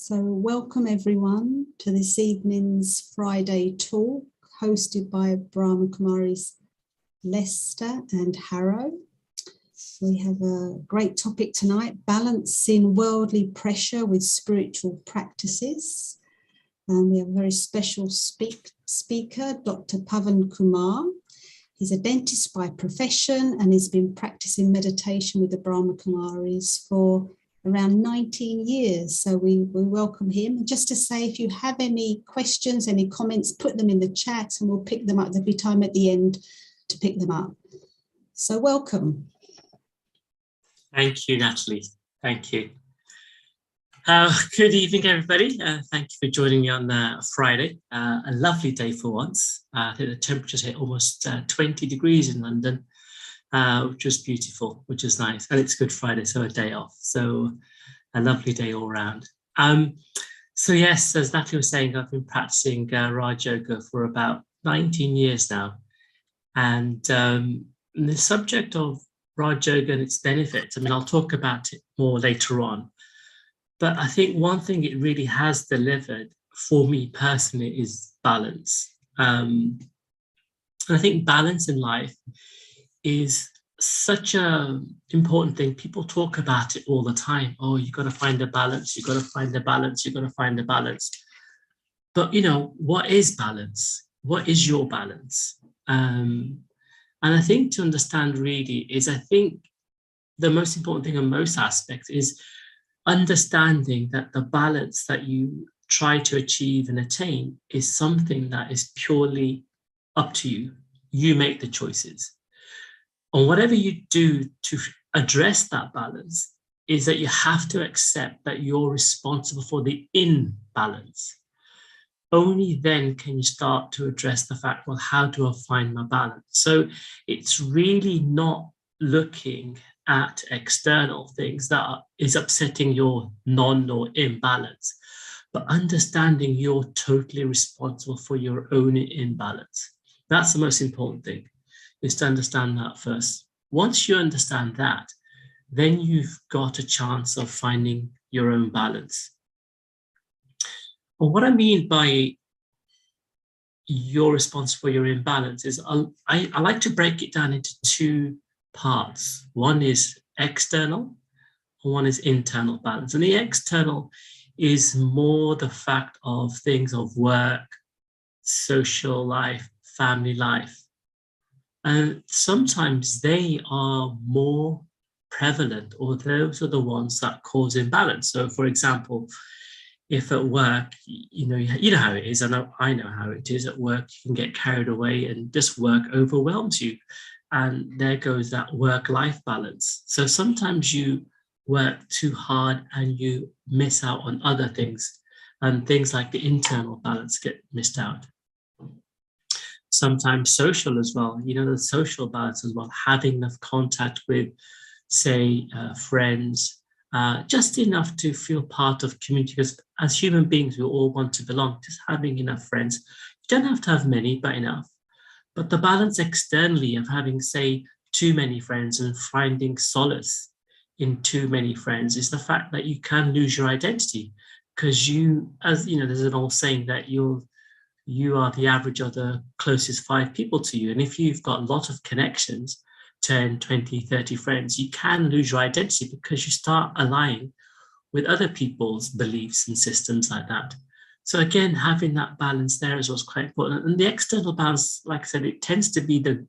So welcome everyone to this evening's Friday talk hosted by Pavan Kumar's Leicester and Harrow. We have a great topic tonight, balancing worldly pressure with spiritual practices. And we have a very special speaker, Dr. Pavan Kumar. He's a dentist by profession and has been practicing meditation with the Brahma Kumaris for around 19 years. So we welcome him. And just to say, if you have any questions, any comments, put them in the chat and we'll pick them up. There'll be time at the end to pick them up. So welcome. Thank you, Natalie. Thank you. Good evening, everybody. Thank you for joining me on Friday. A lovely day for once. I think the temperature's hit almost 20 degrees in London, which is beautiful, which is nice. And it's Good Friday, so a day off. So a lovely day all round. So yes, as Natalie was saying, I've been practicing Raj Yoga for about 19 years now. And the subject of Raj Yoga and its benefits, I mean, I'll talk about it more later on. But I think one thing it really has delivered for me personally is balance. And I think balance in life is such an important thing. People talk about it all the time. Oh, you've got to find a balance. You've got to find a balance. You've got to find a balance. But, you know, what is balance? What is your balance? And I think to understand really is, I think the most important thing in most aspects is understanding that the balance that you try to achieve and attain is something that is purely up to you. You make the choices. And whatever you do to address that balance is that you have to accept that you're responsible for the imbalance. Only then can you start to address the fact, well, how do I find my balance? So it's really not looking at external things that is upsetting your non or imbalance, but understanding you're totally responsible for your own imbalance. That's the most important thing, is to understand that first. Once you understand that, then you've got a chance of finding your own balance. And what I mean by you're responsible for your imbalance is I like to break it down into two parts. One is external and one is internal balance. And the external is more the fact of things of work, social life, family life. And sometimes they are more prevalent, or those are the ones that cause imbalance. So for example, if at work, you know how it is, I know how it is at work, you can get carried away and just work overwhelms you. And there goes that work-life balance. So sometimes you work too hard and you miss out on other things, and things like the internal balance get missed out. Sometimes social as well, you know, the social balance as well, having enough contact with, say, friends, just enough to feel part of community, because as human beings, we all want to belong. Just having enough friends. You don't have to have many, but enough. But the balance externally of having, say, too many friends and finding solace in too many friends is the fact that you can lose your identity, because you, as you know, there's an old saying that you are the average of the closest 5 people to you. And if you've got a lot of connections, 10, 20, 30 friends, you can lose your identity because you start aligning with other people's beliefs and systems like that. So again, having that balance there is what's quite important. And the external balance, like I said, it tends to be the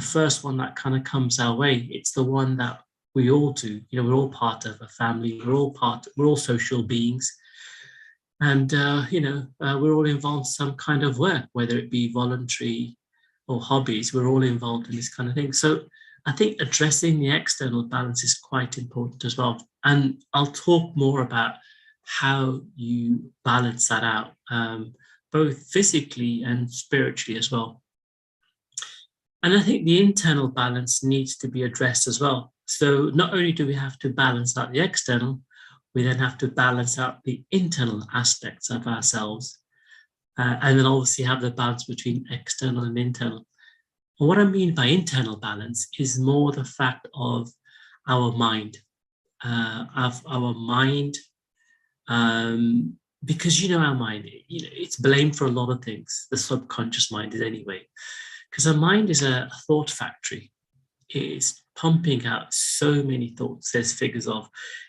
first one that kind of comes our way. It's the one that we all do. You know, we're all part of a family. We're all social beings. And, we're all involved in some kind of work, whether it be voluntary or hobbies. We're all involved in this kind of thing. So I think addressing the external balance is quite important as well. And I'll talk more about how you balance that out, both physically and spiritually as well. And I think the internal balance needs to be addressed as well. So not only do we have to balance out the external, we then have to balance out the internal aspects of ourselves, and then obviously have the balance between external and internal. And what I mean by internal balance is more the fact of our mind, Because our mind, it's blamed for a lot of things. The subconscious mind is anyway, because our mind is a thought factory. It's pumping out so many thoughts. There's figures of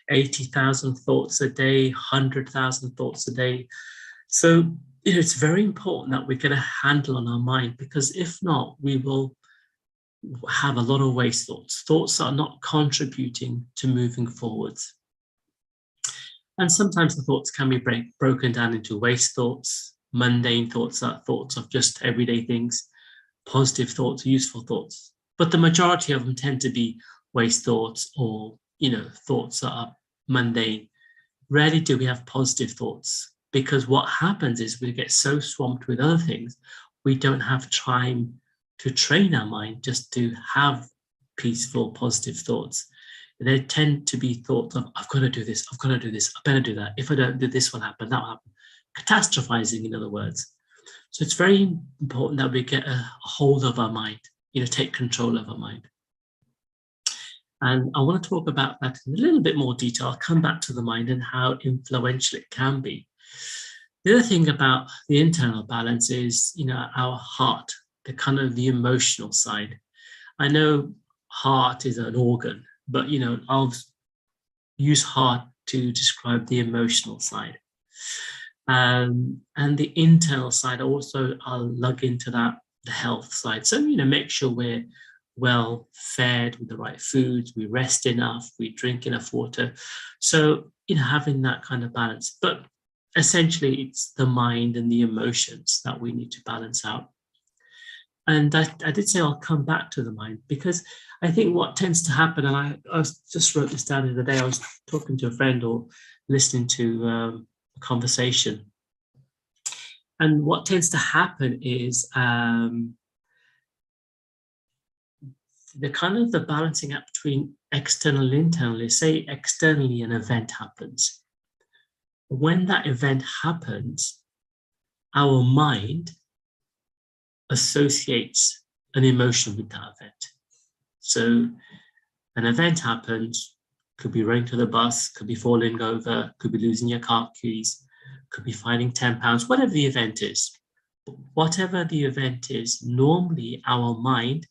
80,000 thoughts a day, 100,000 thoughts a day. So it's very important that we get a handle on our mind, because if not, we will have a lot of waste thoughts. Thoughts are not contributing to moving forwards. And sometimes the thoughts can be broken down into waste thoughts, mundane thoughts, thoughts of just everyday things, positive thoughts, useful thoughts. But the majority of them tend to be waste thoughts, or, thoughts that are mundane. Rarely do we have positive thoughts, because what happens is we get so swamped with other things, we don't have time to train our mind just to have peaceful, positive thoughts. They tend to be thoughts of, I've got to do this, I've got to do this, I better do that. If I don't do this, will happen, that will happen. Catastrophizing, in other words. So it's very important that we get a hold of our mind, take control of our mind. And I want to talk about that in a little bit more detail. I'll come back to the mind and how influential it can be. The other thing about the internal balance is, our heart, the emotional side. I know heart is an organ, but, I'll use heart to describe the emotional side. And the internal side also, I'll lug into that, the health side. So, make sure we're well fed with the right foods, we rest enough, we drink enough water. So, having that kind of balance. But essentially, it's the mind and the emotions that we need to balance out. And I did say I'll come back to the mind, because I think what tends to happen, and I just wrote this down the other day, I was talking to a friend or listening to a conversation. And what tends to happen is the balancing act between external and internal. Say externally an event happens. When that event happens, our mind associates an emotion with that event. So an event happens, could be running to the bus, could be falling over, could be losing your car keys, could be finding £10, whatever the event is. But whatever the event is, normally our mind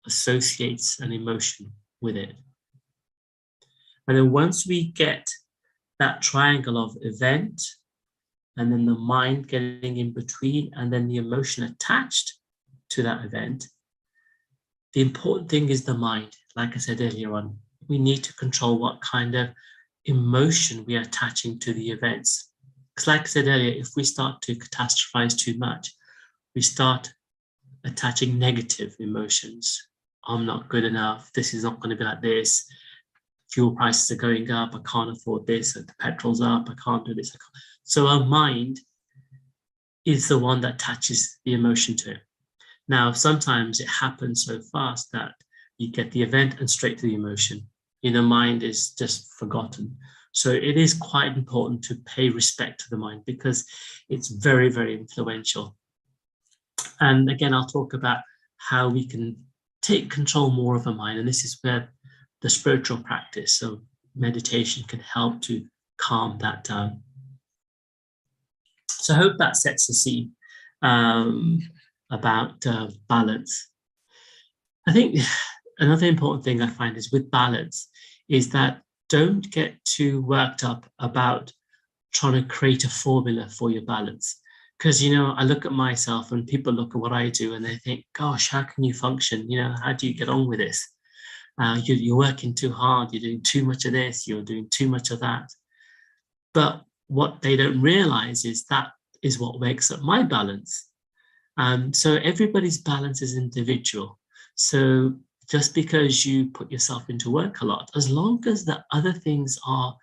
associates an emotion with it. And then once we get that triangle of event, and then the mind getting in between, and then the emotion attached to that event, the important thing is the mind. Like I said earlier on, we need to control what kind of emotion we are attaching to the events. Because like I said earlier, if we start to catastrophize too much, we start attaching negative emotions. I'm not good enough. This is not going to be like this. Fuel prices are going up. I can't afford this. The petrol's up. I can't do this. So our mind is the one that attaches the emotion to it. Now, sometimes it happens so fast that you get the event and straight to the emotion. Mind is just forgotten. So it is quite important to pay respect to the mind, because it's very, very influential. And again, I'll talk about how we can take control more of our mind. And this is where the spiritual practice, so meditation, can help to calm that down. So I hope that sets the scene about balance. I think another important thing I find is with balance is that don't get too worked up about trying to create a formula for your balance. Because, I look at myself and people look at what I do and they think, gosh, how can you function? How do you get on with this? You're working too hard. You're doing too much of this. You're doing too much of that. But what they don't realize is that is what makes up my balance. So everybody's balance is individual. So just because you put yourself into work a lot, as long as the other things are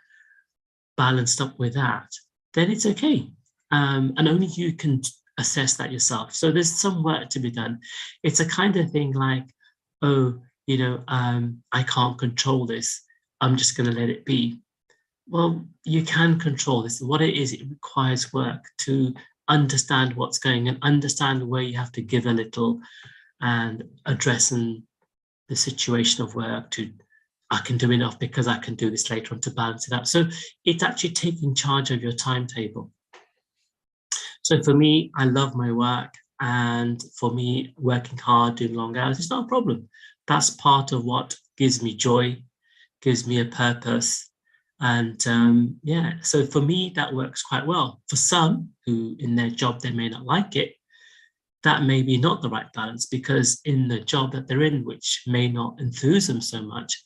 balanced up with that, then it's okay. And only you can assess that yourself. So there's some work to be done. It's a kind of thing like, I can't control this. I'm just going to let it be. Well, you can control this. What it is, it requires work to understand what's going on, understand where you have to give a little and addressing the situation of work, to I can do enough because I can do this later on to balance it out. So it's actually taking charge of your timetable. So for me, I love my work. And for me, working hard, doing long hours, it's not a problem. That's part of what gives me joy, gives me a purpose. And yeah, so for me, that works quite well. For some who in their job, they may not like it, that may be not the right balance, because in the job that they're in, which may not enthuse them so much,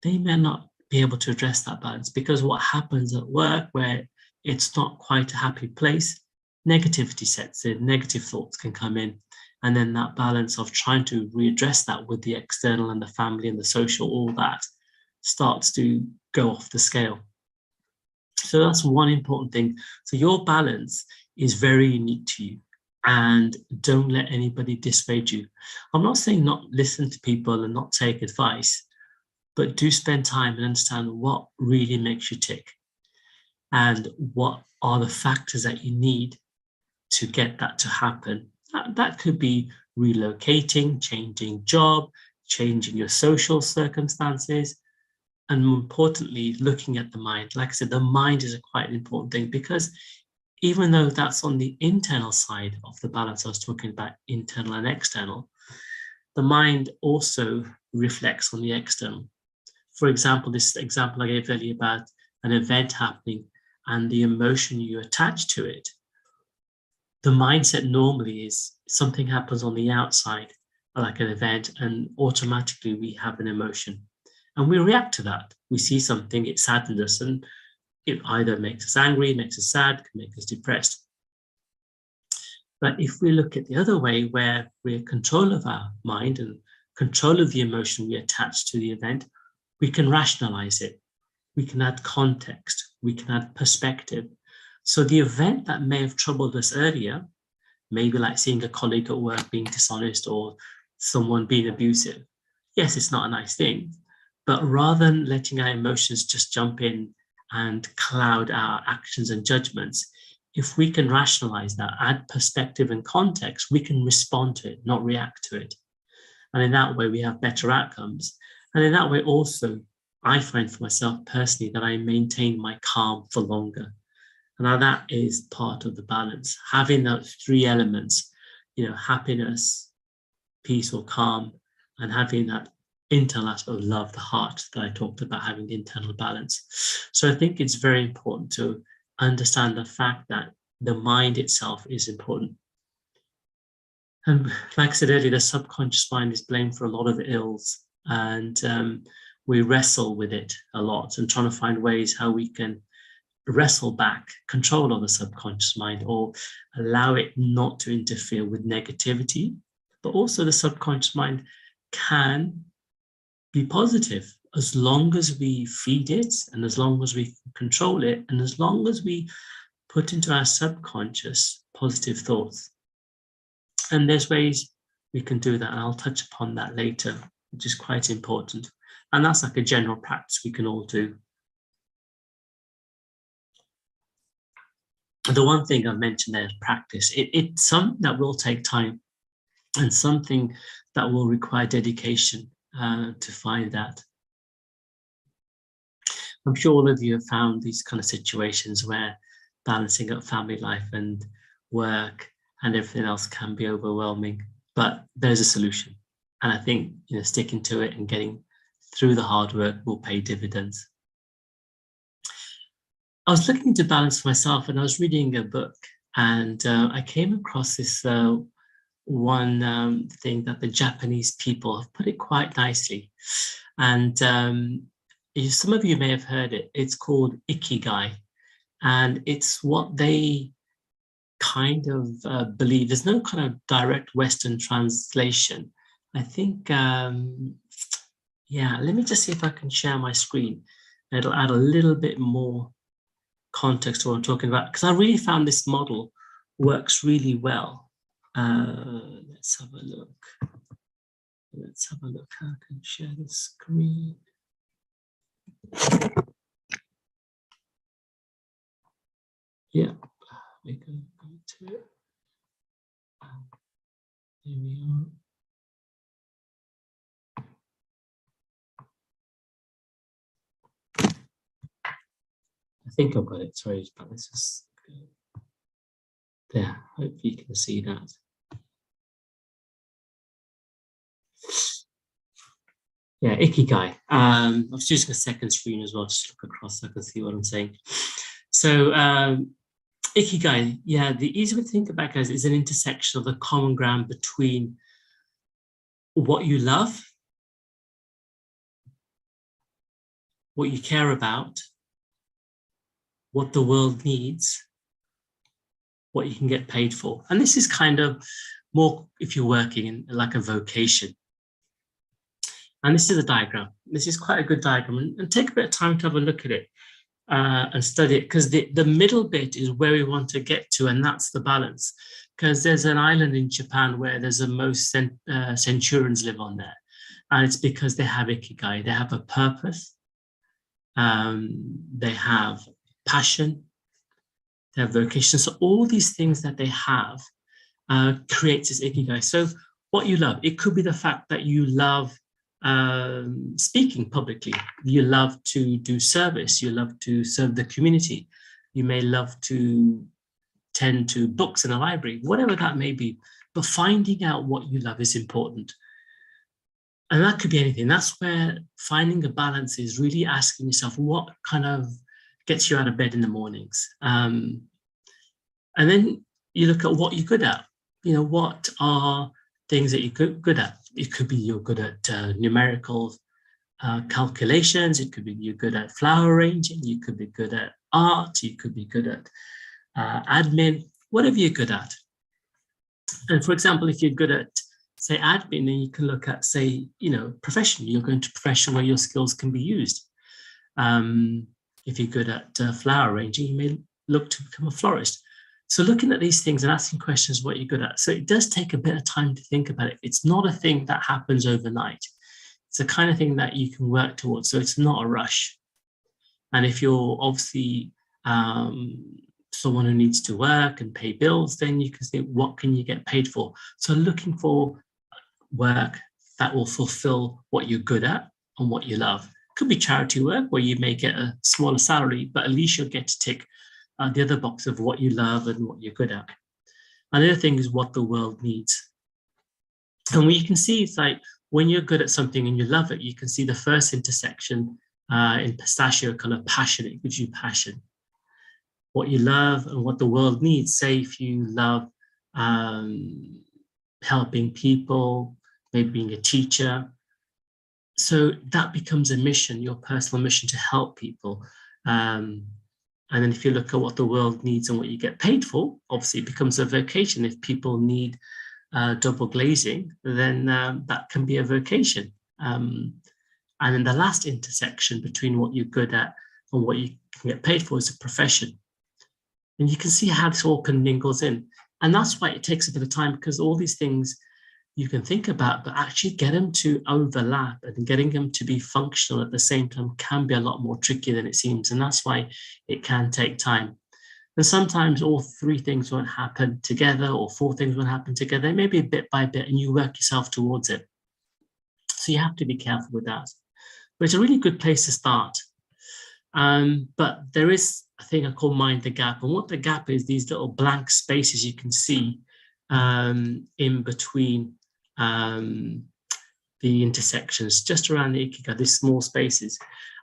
they may not be able to address that balance, because what happens at work where it's not quite a happy place, negativity sets in, negative thoughts can come in. And then that balance of trying to readdress that with the external and the family and the social, all that starts to go off the scale. So that's one important thing. So your balance is very unique to you, and don't let anybody dissuade you. I'm not saying not listen to people and not take advice, but do spend time and understand what really makes you tick and what are the factors that you need to get that to happen. That could be relocating, changing job, changing your social circumstances, and more importantly, looking at the mind. Like I said, the mind is a quite an important thing, because even though that's on the internal side of the balance I was talking about, internal and external, the mind also reflects on the external. For example, this example I gave earlier about an event happening and the emotion you attach to it. The mindset normally is something happens on the outside, like an event, and automatically we have an emotion. And we react to that. We see something, it saddens us, and it either makes us angry, makes us sad, can make us depressed. But if we look at the other way, where we're in control of our mind and control of the emotion we attach to the event, we can rationalize it. We can add context. We can add perspective. So the event that may have troubled us earlier, maybe like seeing a colleague at work being dishonest or someone being abusive. Yes, it's not a nice thing, but rather than letting our emotions just jump in and cloud our actions and judgments, if we can rationalize that, add perspective and context, we can respond to it, not react to it. And in that way, we have better outcomes. And in that way also, I find for myself personally that I maintain my calm for longer. And now that is part of the balance, having those three elements, happiness, peace or calm, and having that internal aspect of love, the heart that I talked about, having the internal balance. So I think it's very important to understand the fact that the mind itself is important. And like I said earlier, the subconscious mind is blamed for a lot of ills, and we wrestle with it a lot and trying to find ways how we can wrestle back control of the subconscious mind, or allow it not to interfere with negativity. But also the subconscious mind can be positive as long as we feed it, and as long as we control it, and as long as we put into our subconscious positive thoughts. And there's ways we can do that, and I'll touch upon that later, which is quite important. And that's like a general practice we can all do. The one thing I've mentioned there is practice. It's something that will take time, and something that will require dedication to find that. I'm sure all of you have found these kind of situations where balancing up family life and work and everything else can be overwhelming, but there's a solution. And I think sticking to it and getting through the hard work will pay dividends. I was looking to balance myself, and I was reading a book, and I came across this one thing that the Japanese people have put it quite nicely. And some of you may have heard it. It's called Ikigai. And it's what they kind of believe. There's no kind of direct Western translation. I think, let me just see if I can share my screen. It'll add a little bit more context to what I'm talking about, because I really found this model works really well. Let's have a look. Let's have a look how I can share the screen. Yeah, we can go to it. Here we are. think I've got it. Sorry, but let's just there. Hopefully you can see that. Yeah, Ikigai. I was using a second screen as well, just look across so I can see what I'm saying. So Ikigai, yeah, the easy way to think about it is an intersection of the common ground between what you love, what you care about, what the world needs, what you can get paid for. And this is kind of more if you're working in like a vocation. And this is a diagram. This is quite a good diagram, and take a bit of time to have a look at it and study it, because the middle bit is where we want to get to, and that's the balance. Because there's an island in Japan where there's the most centurions live on there, and it's because they have ikigai. They have a purpose. They have passion. They have vocation. So all these things that they have creates this ikigai. So what you love, it could be the fact that you love speaking publicly. You love to do service. You love to serve the community. You may love to tend to books in a library, whatever that may be. But finding out what you love is important. And that could be anything. That's where finding a balance is really asking yourself what kind of gets you out of bed in the mornings. And then you look at what you're good at. You know, what are things that you're good at? It could be you're good at numerical calculations. It could be you're good at flower arranging. You could be good at art. You could be good at admin, whatever you're good at. And for example, if you're good at, say, admin, then you can look at, say, you know, profession. You're going to a profession where your skills can be used. If you're good at flower arranging, you may look to become a florist. So looking at these things and asking questions what you're good at. So it does take a bit of time to think about it. It's not a thing that happens overnight. It's the kind of thing that you can work towards. So it's not a rush. And if you're obviously someone who needs to work and pay bills, then you can think, what can you get paid for? So looking for work that will fulfill what you're good at and what you love. It could be charity work where you may get a smaller salary, but at least you'll get to tick the other box of what you love and what you're good at. Another thing is what the world needs. And what you can see is like when you're good at something and you love it, you can see the first intersection in pistachio color, passion. It gives you passion. What you love and what the world needs. Say if you love helping people, maybe being a teacher. So that becomes a mission, your personal mission to help people. And then if you look at what the world needs and what you get paid for, obviously it becomes a vocation. If people need double glazing, then that can be a vocation. And then the last intersection between what you're good at and what you can get paid for is a profession. And you can see how this all mingles in. And that's why it takes a bit of time, because all these things you can think about, but actually get them to overlap and getting them to be functional at the same time can be a lot more tricky than it seems. And that's why it can take time. And sometimes all three things won't happen together, or four things won't happen together. Maybe bit by bit, and you work yourself towards it. So you have to be careful with that. But it's a really good place to start. But there is a thing I call mind the gap. And what the gap is, these little blank spaces you can see in between the intersections, just around the ikigai, these small spaces.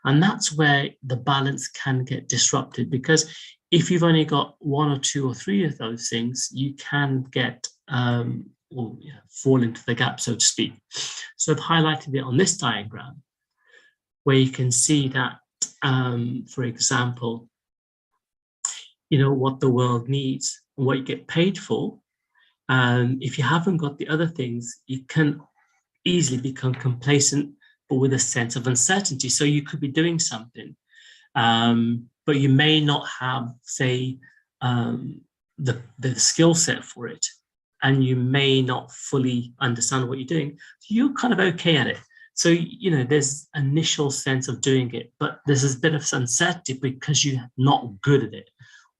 And that's where the balance can get disrupted, because if you've only got one or two or three of those things, you can get fall into the gap, so to speak. So I've highlighted it on this diagram, where you can see that, for example, you know, what the world needs and what you get paid for. If you haven't got the other things, you can easily become complacent, but with a sense of uncertainty. So you could be doing something, but you may not have, say, the skill set for it, and you may not fully understand what you're doing. So you're kind of okay at it. So, you know, there's initial sense of doing it, but there's this bit of uncertainty because you're not good at it,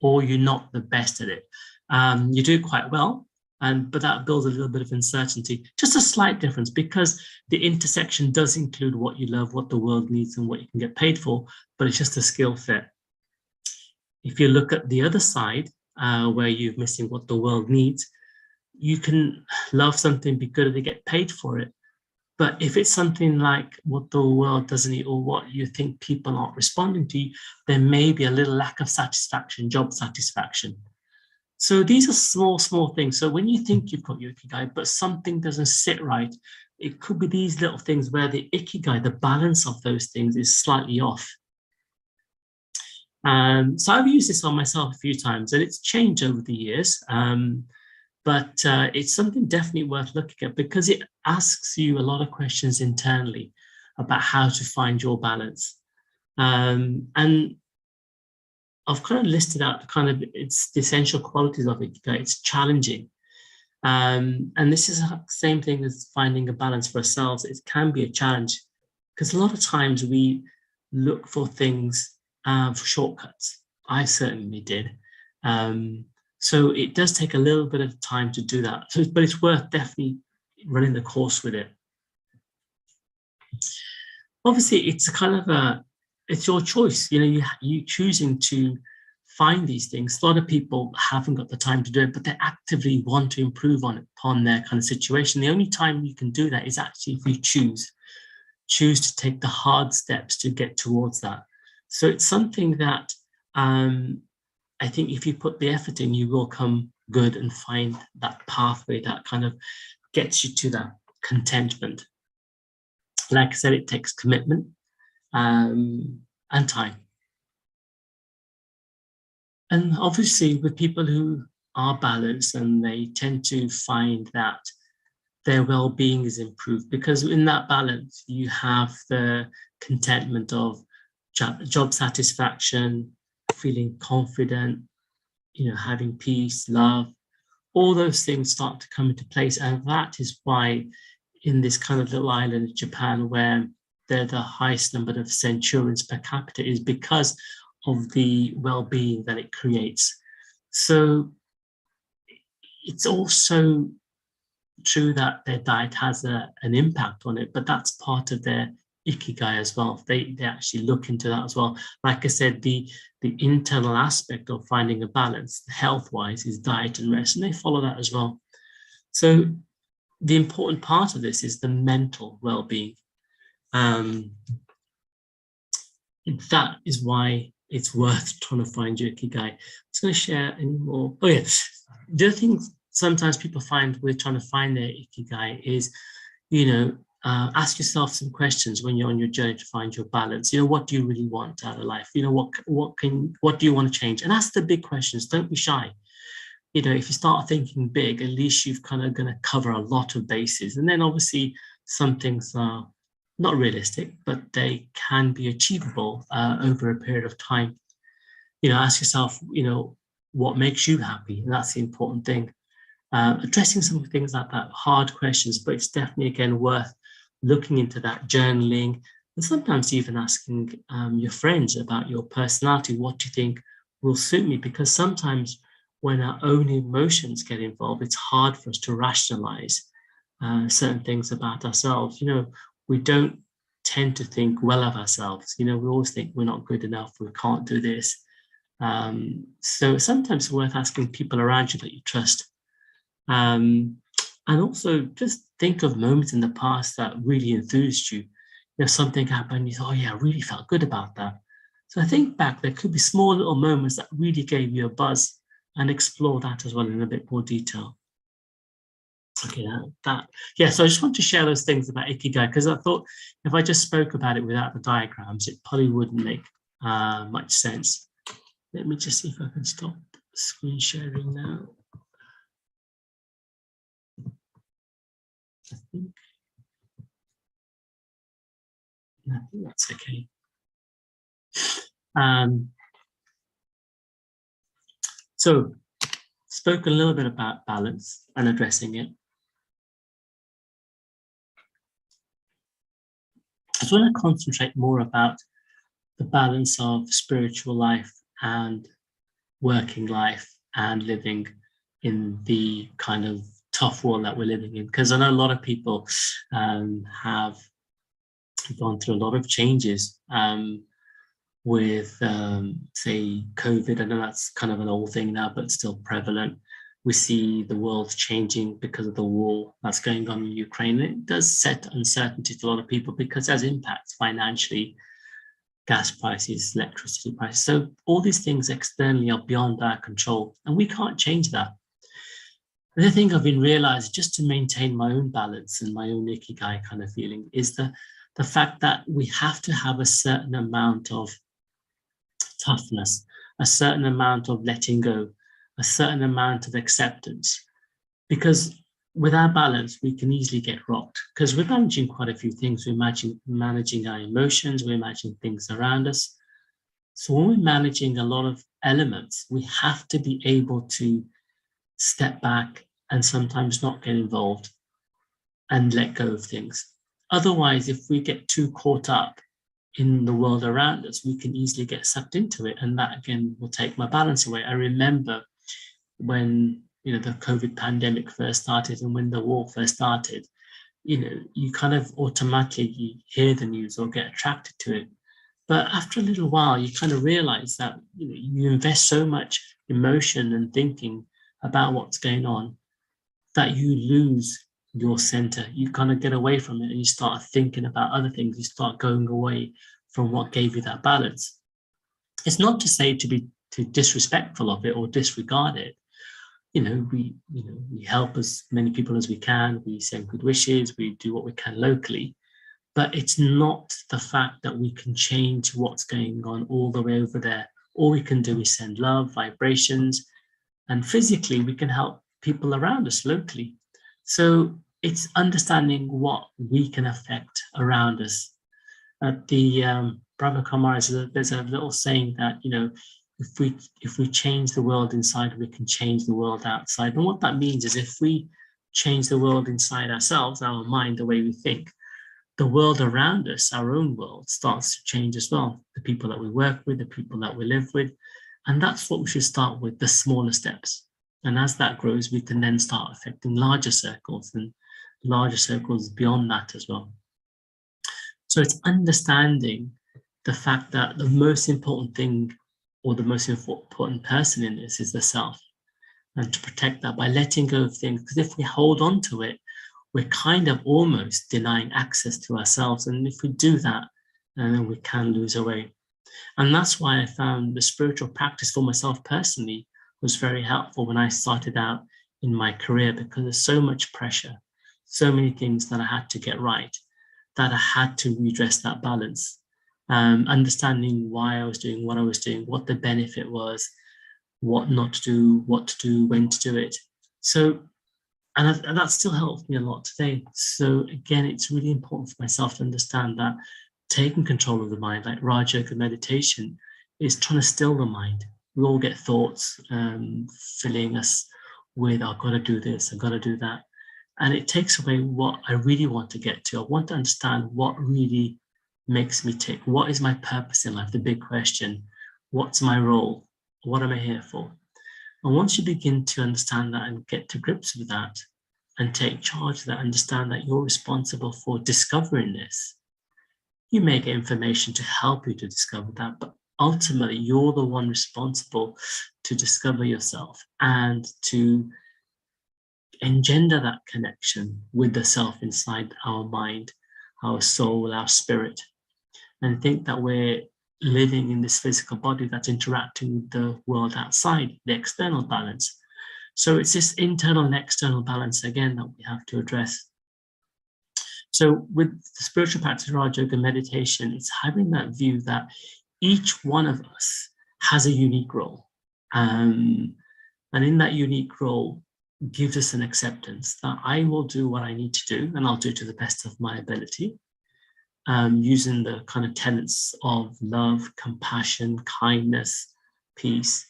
or you're not the best at it. You do quite well, but that builds a little bit of uncertainty. Just a slight difference, because the intersection does include what you love, what the world needs, and what you can get paid for, but it's just a skill set. If you look at the other side, where you're missing what the world needs, you can love something, be good at it, get paid for it. But if it's something like what the world doesn't need or what you think people aren't responding to, there may be a little lack of satisfaction, job satisfaction. So these are small things. So when you think you've got your ikigai, but something doesn't sit right, it could be these little things where the ikigai, the balance of those things is slightly off. So I've used this on myself a few times and it's changed over the years. But it's something definitely worth looking at because it asks you a lot of questions internally about how to find your balance. And I've kind of listed out the essential qualities of it. It's challenging. And this is the same thing as finding a balance for ourselves. It can be a challenge because a lot of times we look for things for shortcuts. I certainly did. So it does take a little bit of time to do that, but it's worth definitely running the course with it. Obviously, it's it's your choice. You choosing to find these things. A lot of people haven't got the time to do it, but they actively want to improve upon their kind of situation. The only time you can do that is actually if you choose to take the hard steps to get towards that. So it's something that I think if you put the effort in, you will come good and find that pathway that kind of gets you to that contentment. Like I said, it takes commitment and time. And obviously with people who are balanced and they tend to find that their well-being is improved because in that balance, you have the contentment of job satisfaction, feeling confident, having peace, love, all those things start to come into place. And that is why in this kind of little island of Japan, where they're the highest number of centurions per capita, is because of the well-being that it creates. So it's also true that their diet has an impact on it, but that's part of their ikigai as well. They actually look into that as well. Like I said, the internal aspect of finding a balance, health-wise, is diet and rest, and they follow that as well. So the important part of this is the mental well-being. That is why it's worth trying to find your ikigai. I'm just going to share any more. Oh yeah, the other thing sometimes people find with trying to find their ikigai is, ask yourself some questions when you're on your journey to find your balance. What do you really want out of life? What do you want to change? And ask the big questions. Don't be shy. If you start thinking big, at least you've kind of going to cover a lot of bases. And then obviously some things are not realistic, but they can be achievable over a period of time. Ask yourself, what makes you happy? And that's the important thing. Addressing some things like that, hard questions, but it's definitely, again, worth looking into that, journaling, and sometimes even asking your friends about your personality. What do you think will suit me? Because sometimes when our own emotions get involved, it's hard for us to rationalize certain things about ourselves. We don't tend to think well of ourselves. We always think we're not good enough, we can't do this. So sometimes it's worth asking people around you that you trust. And also just think of moments in the past that really enthused you. Something happened, you thought, oh yeah, I really felt good about that. So I think back, there could be small little moments that really gave you a buzz, and explore that as well in a bit more detail. Okay, so I just want to share those things about ikigai because I thought if I just spoke about it without the diagrams, it probably wouldn't make much sense. Let me just see if I can stop screen sharing now. I think that's okay. So, spoke a little bit about balance and addressing it. I just want to concentrate more about the balance of spiritual life and working life and living in the kind of tough world that we're living in. Because I know a lot of people have gone through a lot of changes with, say, COVID. I know that's kind of an old thing now, but still prevalent. We see the world changing because of the war that's going on in Ukraine. It does set uncertainty to a lot of people because it has impacts financially, gas prices, electricity prices. So all these things externally are beyond our control, and we can't change that. The thing I've been realizing, just to maintain my own balance and my own ikigai kind of feeling, is the fact that we have to have a certain amount of toughness, a certain amount of letting go, a certain amount of acceptance. Because with our balance, we can easily get rocked because we're managing quite a few things. We're managing our emotions, we're managing things around us. So when we're managing a lot of elements, we have to be able to step back and sometimes not get involved and let go of things. Otherwise, if we get too caught up in the world around us, we can easily get sucked into it. And that again will take my balance away. I remember when the COVID pandemic first started and when the war first started, you kind of automatically hear the news or get attracted to it. But after a little while, you kind of realize that you invest so much emotion and thinking about what's going on that you lose your center. You kind of get away from it and you start thinking about other things. You start going away from what gave you that balance. It's not to say to be too disrespectful of it or disregard it. We help as many people as we can. We send good wishes. We do what we can locally. But it's not the fact that we can change what's going on all the way over there. All we can do is send love, vibrations, and physically we can help people around us locally. So it's understanding what we can affect around us. At the Pavan Kumar, there's a little saying that, if we change the world inside, we can change the world outside. And what that means is if we change the world inside ourselves, our mind, the way we think, the world around us, our own world, starts to change as well. The people that we work with, the people that we live with. And that's what we should start with, the smaller steps. And as that grows, we can then start affecting larger circles and larger circles beyond that as well. So it's understanding the fact that the most important thing or the most important person in this is the self. And to protect that by letting go of things, because if we hold on to it, we're kind of almost denying access to ourselves. And if we do that, then we can lose our way. And that's why I found the spiritual practice for myself personally was very helpful when I started out in my career, because there's so much pressure, so many things that I had to get right, that I had to redress that balance. Understanding why I was doing what I was doing, what the benefit was, what not to do, what to do, when to do it. So, and that still helps me a lot today. So again, it's really important for myself to understand that taking control of the mind, like Raja Yoga meditation, is trying to still the mind. We all get thoughts filling us with, I've got to do this, I've got to do that. And it takes away what I really want to get to. I want to understand what really makes me tick. What is my purpose in life? The big question. What's my role? What am I here for? And once you begin to understand that and get to grips with that and take charge of that, understand that you're responsible for discovering this. You may get information to help you to discover that, but ultimately you're the one responsible to discover yourself and to engender that connection with the self inside our mind, our soul, our spirit, and think that we're living in this physical body that's interacting with the world outside, the external balance. So it's this internal and external balance again that we have to address. So with the spiritual practice of Raja Yoga meditation, it's having that view that each one of us has a unique role. And in that unique role gives us an acceptance that I will do what I need to do, and I'll do it to the best of my ability, using the kind of tenets of love, compassion, kindness, peace.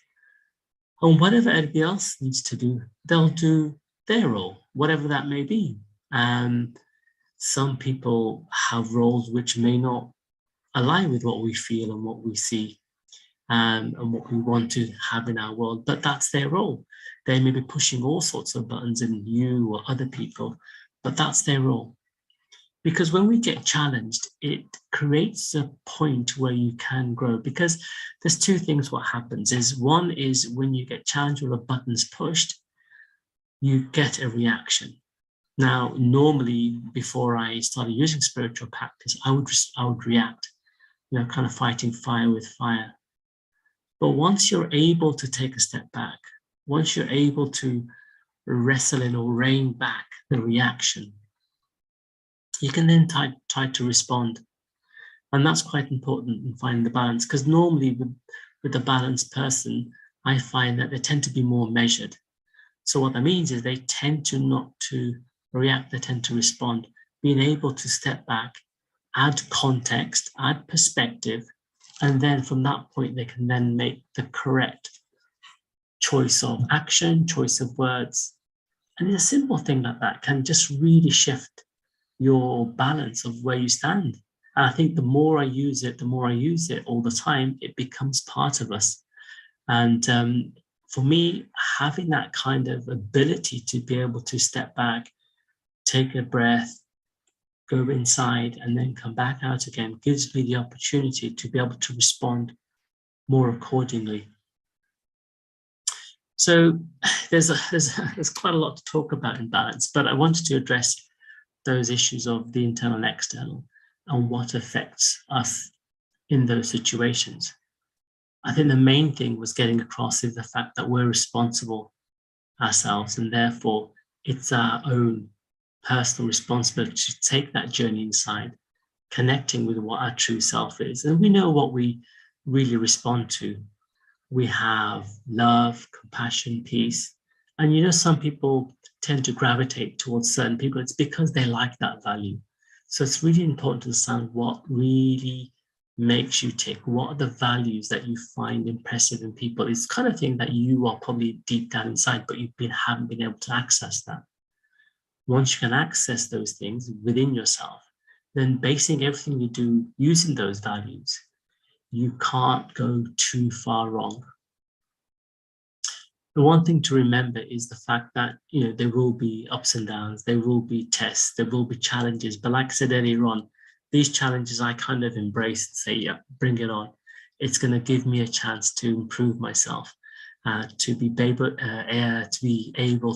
And whatever everybody else needs to do, they'll do their role, whatever that may be. Some people have roles which may not align with what we feel and what we see, and what we want to have in our world, but that's their role. They may be pushing all sorts of buttons in you or other people, but that's their role. Because when we get challenged, it creates a point where you can grow. Because there's two things what happens is, one is when you get challenged or a button's pushed, you get a reaction. Now, normally before I started using spiritual practice, I would react, kind of fighting fire with fire. But once you're able to take a step back, once you're able to wrestle in or rein back the reaction, you can then try to respond. And that's quite important in finding the balance, because normally with a balanced person, I find that they tend to be more measured. So what that means is they tend to not to react, they tend to respond. Being able to step back, add context, add perspective, and then from that point, they can then make the correct choice of action, choice of words. And a simple thing like that can just really shift your balance of where you stand. And I think the more I use it all the time, it becomes part of us. And for me, having that kind of ability to be able to step back, take a breath, go inside, and then come back out again gives me the opportunity to be able to respond more accordingly. So there's quite a lot to talk about in balance, but I wanted to address those issues of the internal and external and what affects us in those situations. I think the main thing was getting across is the fact that we're responsible ourselves, and therefore it's our own personal responsibility to take that journey inside, connecting with what our true self is. And we know what we really respond to. We have love, compassion, peace. And some people tend to gravitate towards certain people. It's because they like that value. So it's really important to understand what really makes you tick. What are the values that you find impressive in people? It's the kind of thing that you are probably deep down inside, but you haven't been able to access that. Once you can access those things within yourself, then basing everything you do using those values, you can't go too far wrong. The one thing to remember is the fact that, there will be ups and downs, there will be tests, there will be challenges. But like I said earlier on, these challenges I kind of embrace and say, yeah, bring it on. It's going to give me a chance to improve myself, to be able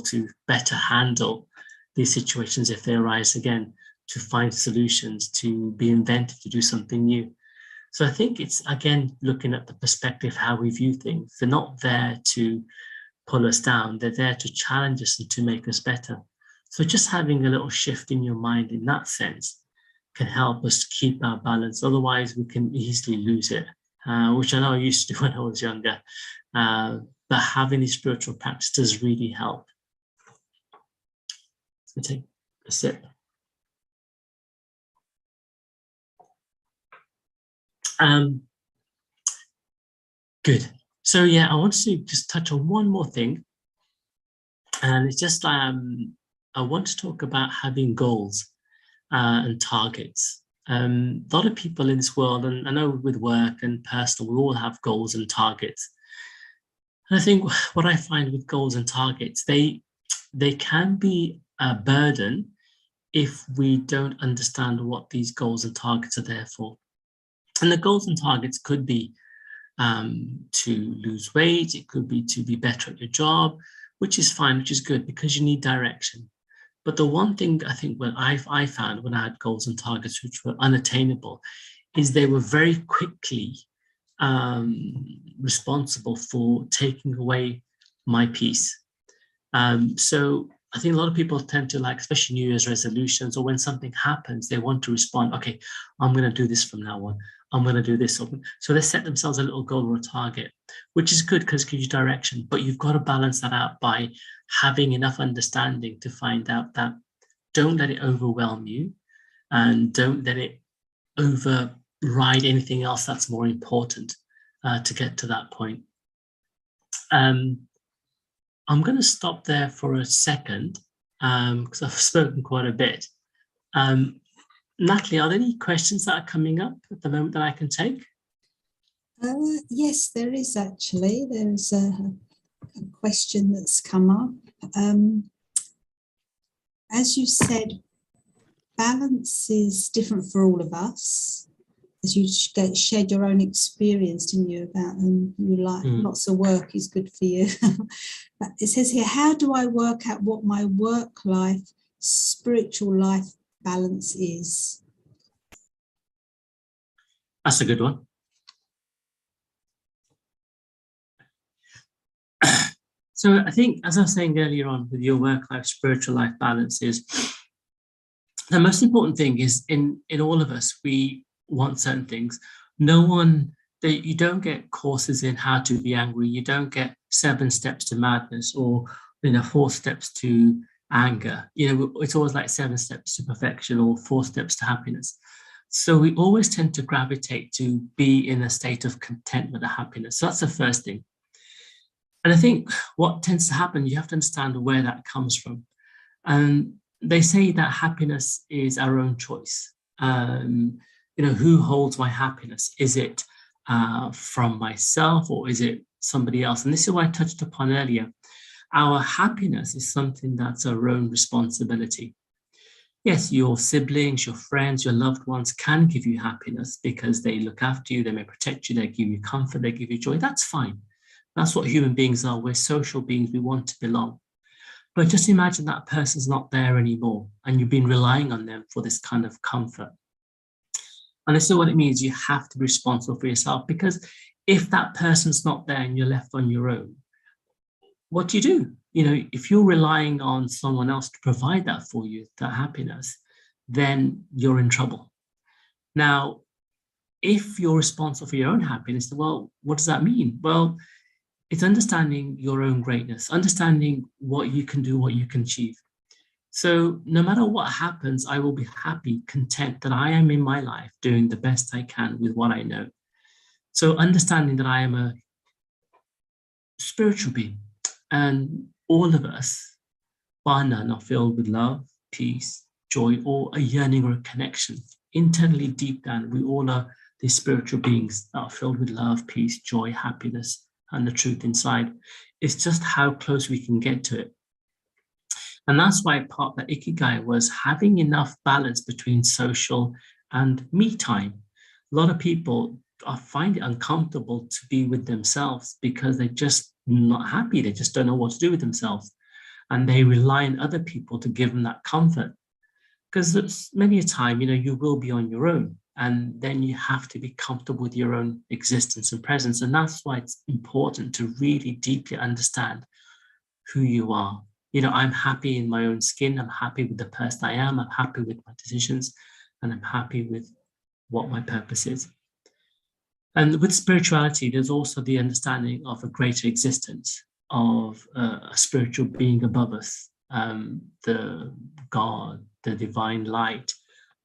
to better handle these situations if they arise again, to find solutions, to be inventive, to do something new. So I think it's, again, looking at the perspective, how we view things. They're not there to pull us down. They're there to challenge us and to make us better. So just having a little shift in your mind in that sense can help us keep our balance. Otherwise, we can easily lose it, which I know I used to do when I was younger. But having these spiritual practice does really help. So take a sip. Good. So yeah, I want to just touch on one more thing. And it's just, I want to talk about having goals and targets. A lot of people in this world, and I know with work and personal, we all have goals and targets. And I think what I find with goals and targets, they can be a burden if we don't understand what these goals and targets are there for. And the goals and targets could be to lose weight, it could be to be better at your job, which is fine, which is good, because you need direction. But the one thing I think when I found when I had goals and targets which were unattainable is they were very quickly responsible for taking away my peace. So I think a lot of people tend to, like, especially New Year's resolutions, or when something happens, they want to respond, okay, I'm going to do this from now on. I'm going to do this. So they set themselves a little goal or a target, which is good because it gives you direction. But you've got to balance that out by having enough understanding to find out that don't let it overwhelm you, and don't let it override anything else that's more important to get to that point. I'm going to stop there for a second because I've spoken quite a bit. Natalie, are there any questions that are coming up at the moment that I can take? Yes, there is actually. There's a question that's come up. As you said, balance is different for all of us. As you shared your own experience, didn't you, about you like lots of work is good for you. But it says here, how do I work out what my work life, spiritual life balance is? That's a good one. So I think, as I was saying earlier on, with your work life, spiritual life balance is the most important thing is in all of us, we want certain things. No one, you don't get courses in how to be angry. You don't get 7 steps to madness or 4 steps to anger. It's always like 7 steps to perfection or 4 steps to happiness. So we always tend to gravitate to be in a state of contentment and happiness. So that's the first thing. And I think what tends to happen, you have to understand where that comes from. And they say that happiness is our own choice. Who holds my happiness? Is it from myself or is it somebody else? And this is what I touched upon earlier. Our happiness is something that's our own responsibility. Yes, your siblings, your friends, your loved ones can give you happiness because they look after you, they may protect you, they give you comfort, they give you joy. That's fine. That's what human beings are. We're social beings. We want to belong. But just imagine that person's not there anymore and you've been relying on them for this kind of comfort. And this is what it means. You have to be responsible for yourself, because if that person's not there and you're left on your own, what do? If you're relying on someone else to provide that for you, that happiness, then you're in trouble. Now, if you're responsible for your own happiness, well, what does that mean? Well, it's understanding your own greatness, understanding what you can do, what you can achieve. So no matter what happens, I will be happy, content that I am in my life doing the best I can with what I know. So understanding that I am a spiritual being, and all of us, bar none, are filled with love, peace, joy, or a yearning or a connection. Internally, deep down, we all are these spiritual beings that are filled with love, peace, joy, happiness, and the truth inside. It's just how close we can get to it. And that's why part of the Ikigai was having enough balance between social and me time. A lot of people find it uncomfortable to be with themselves because they're just not happy. They just don't know what to do with themselves. And they rely on other people to give them that comfort. Because many a time, you will be on your own. And then you have to be comfortable with your own existence and presence. And that's why it's important to really deeply understand who you are. I'm happy in my own skin. I'm happy with the person I am. I'm happy with my decisions. And I'm happy with what my purpose is. And with spirituality, there's also the understanding of a greater existence, of a spiritual being above us, the God, the divine light,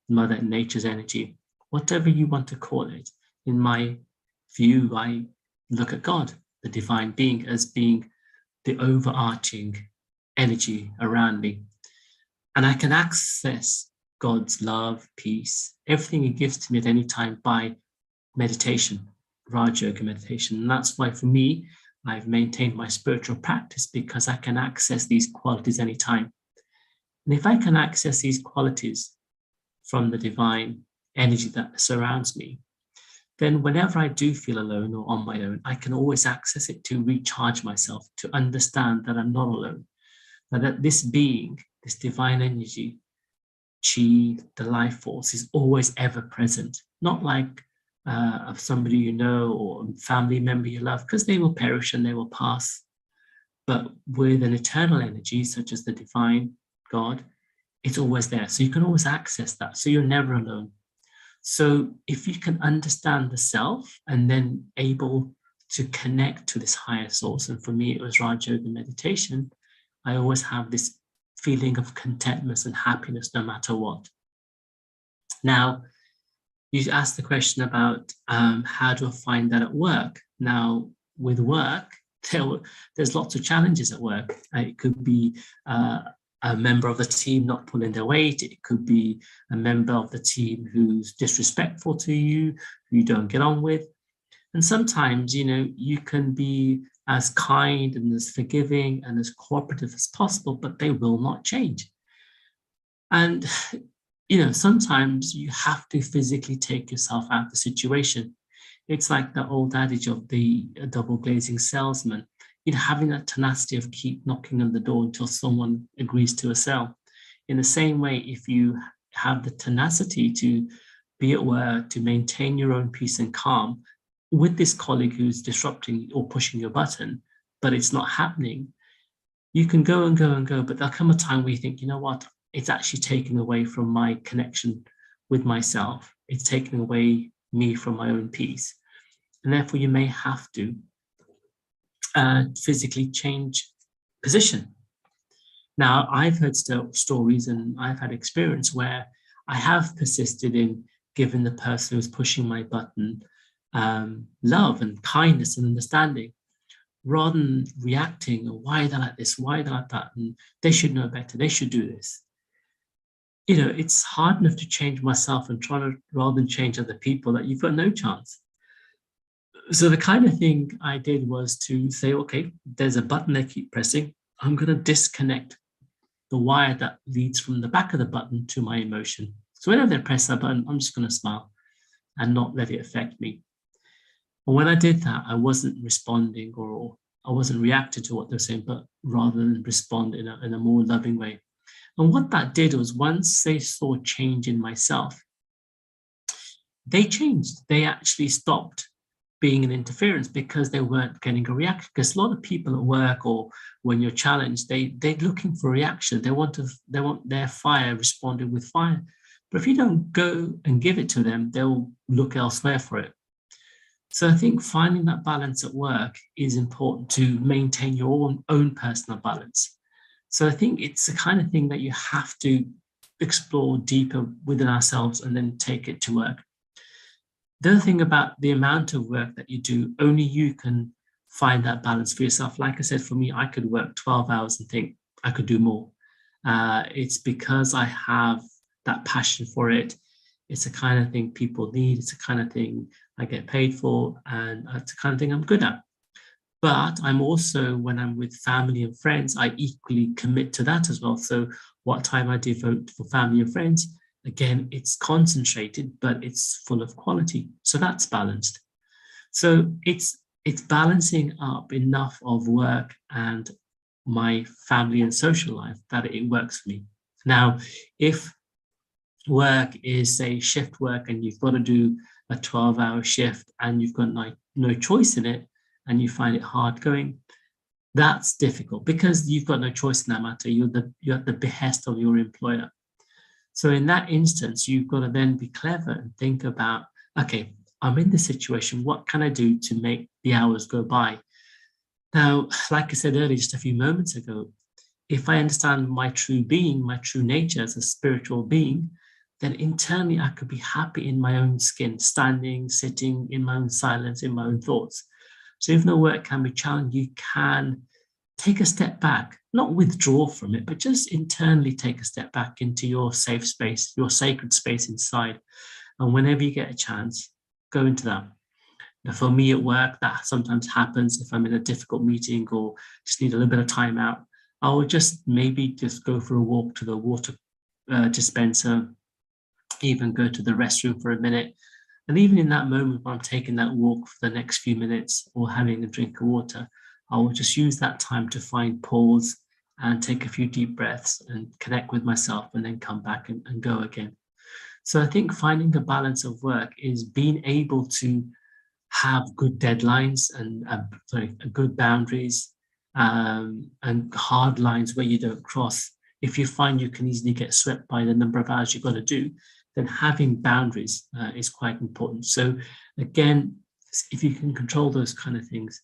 Mother Nature's energy, whatever you want to call it. In my view, I look at God, the divine being, as being the overarching energy around me. And I can access God's love, peace, everything He gives to me at any time by meditation, Raja Yoga meditation. And that's why for me, I've maintained my spiritual practice, because I can access these qualities anytime. And if I can access these qualities from the divine energy that surrounds me, then whenever I do feel alone or on my own, I can always access it to recharge myself, to understand that I'm not alone, that this being, this divine energy, chi, the life force, is always ever present, not like of somebody you know or a family member you love, because they will perish and they will pass. But with an eternal energy, such as the divine God, it's always there. So you can always access that. So you're never alone. So if you can understand the self and then able to connect to this higher source, and for me, it was Raja Yoga meditation, I always have this feeling of contentment and happiness no matter what. Now, you asked the question about how do I find that at work? Now, with work, there's lots of challenges at work. It could be a member of the team not pulling their weight. It could be a member of the team who's disrespectful to you, who you don't get on with. And sometimes, you can be as kind and as forgiving and as cooperative as possible, but they will not change. And sometimes you have to physically take yourself out of the situation. It's like the old adage of the double glazing salesman, having that tenacity of keep knocking on the door until someone agrees to a sale. In the same way, if you have the tenacity to be at work, to maintain your own peace and calm with this colleague who's disrupting or pushing your button, but it's not happening, you can go and go and go, but there'll come a time where you think, you know what, it's actually taken away from my connection with myself. It's taken away me from my own peace. And therefore you may have to physically change position. Now, I've heard stories and I've had experience where I have persisted in giving the person who's pushing my button love and kindness and understanding, rather than reacting, or why are they like this, why are they like that, and they should know better, they should do this. It's hard enough to change myself and try to, rather than change other people, that you've got no chance. So the kind of thing I did was to say, okay, there's a button they keep pressing. I'm going to disconnect the wire that leads from the back of the button to my emotion. So whenever they press that button, I'm just going to smile and not let it affect me. And when I did that, I wasn't responding or I wasn't reacting to what they're saying, but rather than respond in a more loving way. And what that did was, once they saw change in myself, they changed. They actually stopped being an interference because they weren't getting a reaction. Because a lot of people at work, or when you're challenged, they're looking for a reaction. They want their fire responded with fire. But if you don't go and give it to them, they'll look elsewhere for it. So I think finding that balance at work is important to maintain your own personal balance. So I think it's the kind of thing that you have to explore deeper within ourselves and then take it to work. The other thing about the amount of work that you do, only you can find that balance for yourself. Like I said, for me, I could work 12 hours and think I could do more. It's because I have that passion for it. It's the kind of thing people need. It's the kind of thing I get paid for, and it's the kind of thing I'm good at. But I'm also, when I'm with family and friends, I equally commit to that as well. So what time I devote for family and friends, again, it's concentrated, but it's full of quality. So that's balanced. So it's balancing up enough of work and my family and social life that it works for me. Now, if work is, say, shift work, and you've got to do a 12-hour shift and you've got no choice in it, and you find it hard going, that's difficult because you've got no choice in that matter. You're at the behest of your employer. So in that instance, you've got to then be clever and think about, okay, I'm in this situation. What can I do to make the hours go by? Now, like I said earlier, just a few moments ago, if I understand my true being, my true nature as a spiritual being, then internally I could be happy in my own skin, standing, sitting in my own silence, in my own thoughts. So even though work can be challenging, you can take a step back, not withdraw from it, but just internally take a step back into your safe space, your sacred space inside. And whenever you get a chance, go into that. Now, for me at work, that sometimes happens if I'm in a difficult meeting or just need a little bit of time out. I will maybe just go for a walk to the water dispenser, even go to the restroom for a minute. And even in that moment, when I'm taking that walk for the next few minutes or having a drink of water, I will just use that time to find pause and take a few deep breaths and connect with myself, and then come back and go again. So I think finding the balance of work is being able to have good deadlines and good boundaries, and hard lines where you don't cross. If you find you can easily get swept by the number of hours you've got to do, then having boundaries is quite important. So again, if you can control those kind of things,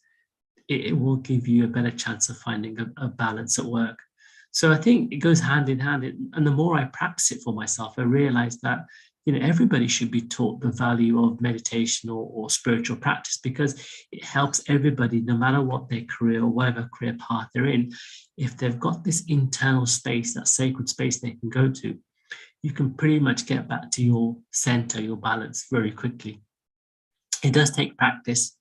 it will give you a better chance of finding a balance at work. So I think it goes hand in hand. And the more I practice it for myself, I realize that everybody should be taught the value of meditation or spiritual practice, because it helps everybody, no matter what their career or whatever career path they're in. If they've got this internal space, that sacred space they can go to, you can pretty much get back to your center, your balance very quickly. It does take practice.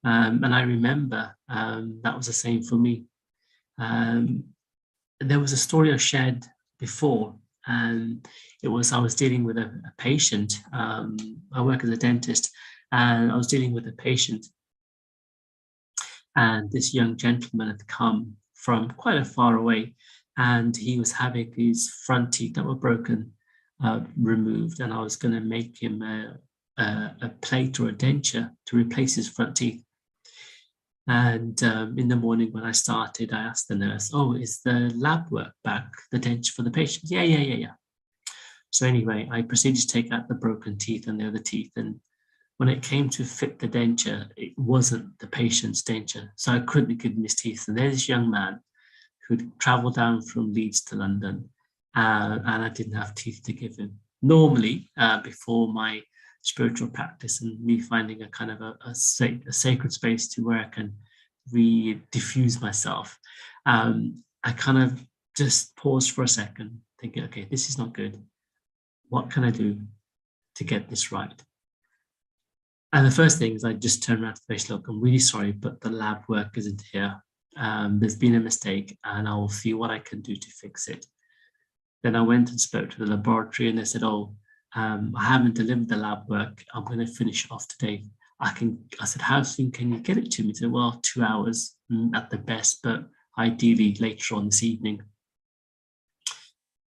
And I remember that was the same for me. There was a story I shared before, And I was dealing with a patient. I work as a dentist, and I was dealing with a patient. And this young gentleman had come from quite a far away, and he was having his front teeth that were broken removed, and I was going to make him a plate or a denture to replace his front teeth. And in the morning when I started, I asked the nurse, "Oh, is the lab work back, the denture for the patient?" Yeah. So anyway, I proceeded to take out the broken teeth and the other teeth, and when it came to fit the denture, it wasn't the patient's denture, so I couldn't give him his teeth. And there's this young man who'd traveled down from Leeds to London, and I didn't have teeth to give him. Normally, before my spiritual practice and me finding a kind of a sacred space to where I can diffuse myself, I kind of just paused for a second, thinking, okay, this is not good. What can I do to get this right? And the first thing is I just turned around to the patient, "Look, I'm really sorry, but the lab work isn't here. There's been a mistake, and I will see what I can do to fix it." Then I went and spoke to the laboratory, and they said, "Oh, I haven't delivered the lab work. I'm going to finish it off today. I said, "How soon can you get it to me?" They said, "Well, 2 hours at the best, but ideally later on this evening."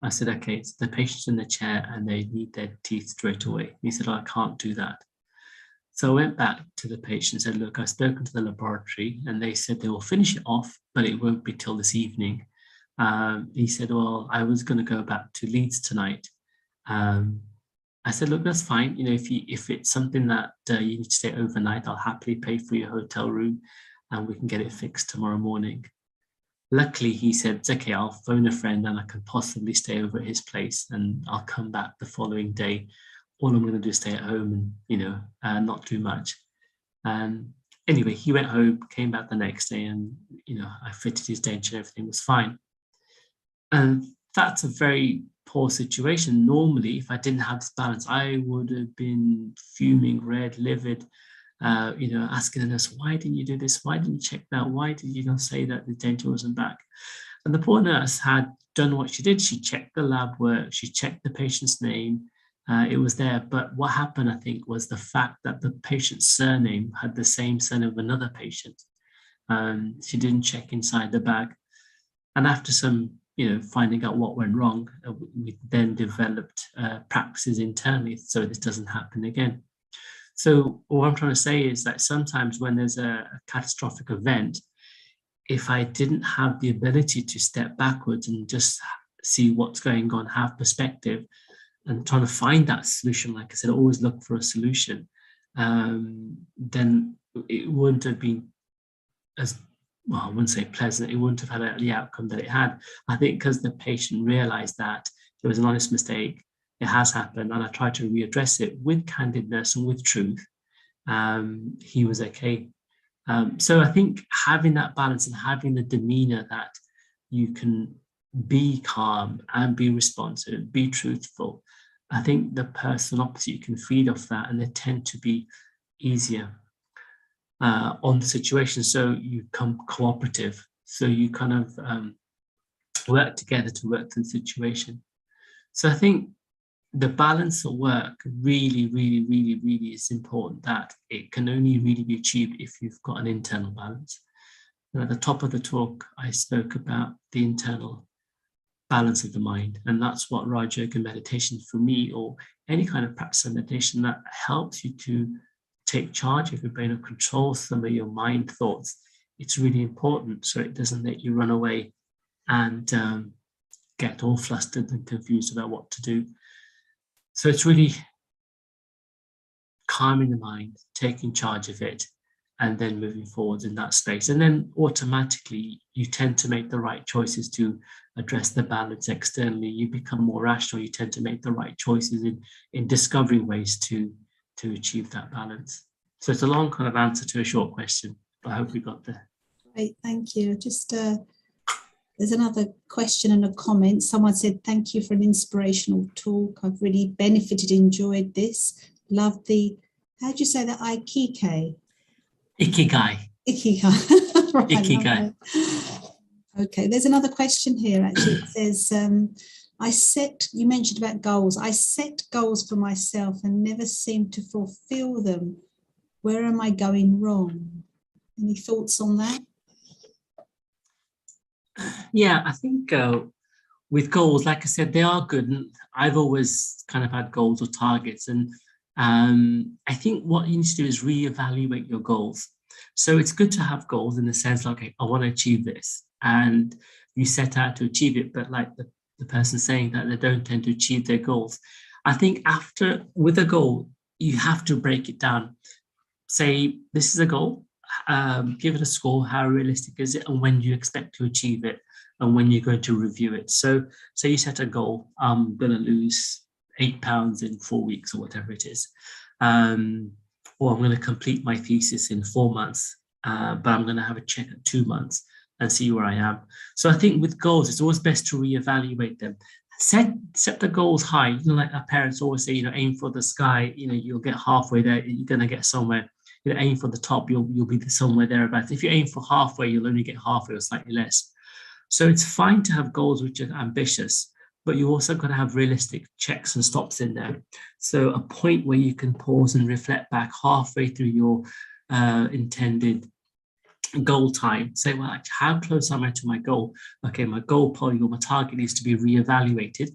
I said, "Okay, so the patient's in the chair and they need their teeth straight away." And he said, "Oh, I can't do that." So I went back to the patient and said, "Look, I've spoken to the laboratory and they said they will finish it off, but it won't be till this evening." He said, "Well, I was going to go back to Leeds tonight." I said, "Look, that's fine. You know, if it's something that you need to stay overnight, I'll happily pay for your hotel room and we can get it fixed tomorrow morning." Luckily, he said, "It's okay, I'll phone a friend and I can possibly stay over at his place and I'll come back the following day. All I'm going to do is stay at home and, not do much." Anyway, he went home, came back the next day, and, I fitted his denture, everything was fine. And that's a very poor situation. Normally, if I didn't have this balance, I would have been fuming, red, livid, asking the nurse, "Why didn't you do this? Why didn't you check that? Why did you not say that the denture wasn't back?" And the poor nurse had done what she did. She checked the lab work, she checked the patient's name, it was there. But what happened, I think, was the fact that the patient's surname had the same surname of another patient. She didn't check inside the bag. And after some, finding out what went wrong, we then developed practices internally so this doesn't happen again. So what I'm trying to say is that sometimes when there's a catastrophic event, if I didn't have the ability to step backwards and just see what's going on, have perspective, and trying to find that solution, like I said, always look for a solution, then it wouldn't have been as, well, I wouldn't say pleasant, it wouldn't have had the outcome that it had. I think because the patient realized that it was an honest mistake, it has happened, and I tried to readdress it with candidness and with truth, he was okay. So I think having that balance and having the demeanor that you can be calm and be responsive, be truthful, I think the person opposite you can feed off that, and they tend to be easier on the situation. So you become cooperative. So you kind of work together to work through the situation. So I think the balance of work really, really, really, really is important, that it can only really be achieved if you've got an internal balance. And at the top of the talk, I spoke about the internal balance of the mind. And that's what Raja Yoga meditation for me, or any kind of practice of meditation that helps you to take charge of your brain or control some of your mind thoughts. It's really important so it doesn't let you run away and get all flustered and confused about what to do. So it's really calming the mind, taking charge of it, and then moving forward in that space. And then automatically you tend to make the right choices to address the balance externally. You become more rational. You tend to make the right choices in discovering ways to achieve that balance. So it's a long kind of answer to a short question, but I hope we got there. Great, thank you. Just there's another question and a comment. Someone said, "Thank you for an inspirational talk. I've really benefited, enjoyed this. Love the," how do you say that? Ikigai. Ikigai. Right, Ikigai. Okay, there's another question here. Actually, it says, You mentioned about goals. I set goals for myself and never seem to fulfill them. Where am I going wrong? Any thoughts on that? Yeah, I think with goals, like I said, they are good. And I've always kind of had goals or targets. And I think what you need to do is reevaluate your goals. So it's good to have goals in the sense like, okay, I want to achieve this. And you set out to achieve it. But like the person saying that they don't tend to achieve their goals. I think with a goal, you have to break it down. Say, this is a goal, give it a score, how realistic is it, and when do you expect to achieve it, and when you're going to review it. So, say you set a goal, I'm going to lose £8 in 4 weeks or whatever it is, or I'm going to complete my thesis in 4 months, but I'm going to have a check at 2 months and see where I am. So I think with goals, it's always best to reevaluate them. Set the goals high. Like our parents always say, aim for the sky. You'll get halfway there. You're going to get somewhere. Aim for the top, you'll be somewhere thereabouts. If you aim for halfway, you'll only get halfway or slightly less. So it's fine to have goals which are ambitious, but you also got to have realistic checks and stops in there. So a point where you can pause and reflect back halfway through your intended goal time. Say, well, actually, how close am I to my goal? Okay, my goal probably or my target needs to be reevaluated.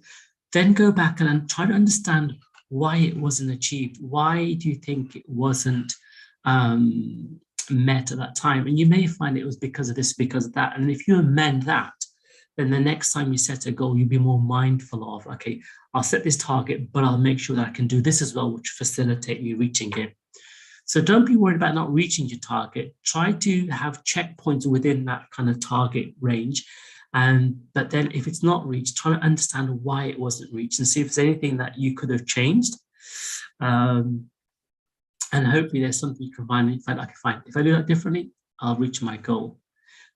Then go back and try to understand why it wasn't achieved. Why do you think it wasn't met at that time? And you may find it was because of this, because of that. And if you amend that, then the next time you set a goal, you'll be more mindful of, okay, I'll set this target, but I'll make sure that I can do this as well, which facilitate me reaching it. So don't be worried about not reaching your target. Try to have checkpoints within that kind of target range. But then if it's not reached, try to understand why it wasn't reached and see if there's anything that you could have changed. And hopefully there's something you can find. Okay, fine. If I do that differently, I'll reach my goal.